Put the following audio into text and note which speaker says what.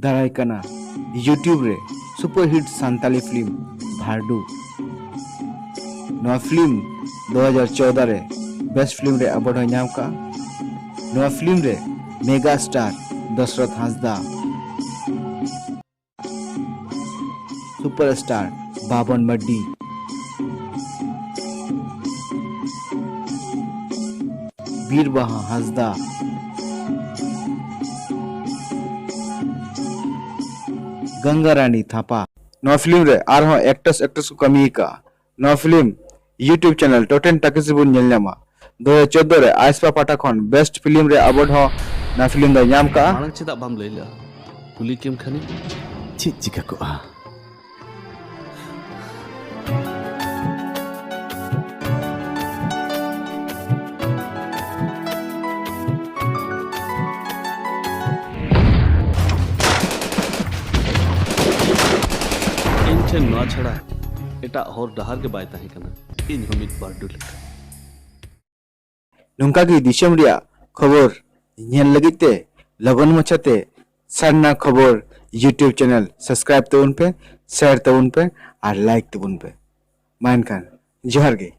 Speaker 1: दाराय कना यूट्यूब रे superhit Santali film भार्डू नवा फिल्म 2014 रे बेस्ट फिल्म रे अवार्ड नाम का नवा फिल्म रे mega star Dashrath Hansda superstar Baban Maddi Birbaha Hansda Ganga Rani Thapa नवा फिल्म रे आरहो एक्ट्रेस को कमी का नवा फिल्म यूट्यूब चैनल टोटेन टाकिस बुन नेलनामा 2014 रे आइसपा पाठाखन बेस्ट फिल्म रे अवार्ड हो ना फिल्म दा नाम का
Speaker 2: मांग चेदा बाम लैला कुली केम खानी
Speaker 3: ची चिका को आ
Speaker 2: इन ठेन नवा छड़ा एटा हर डहार के बाय ताहे कना इन हमित बारडू लेका
Speaker 1: नोंका की दिसम रिया खबर नेल लगिते लगन मचाते सरना खबर यूट्यूब चैनल सब्सक्राइब तबन पे शेयर तबन पे और लाइक तबन पे मान खान जोहार गे।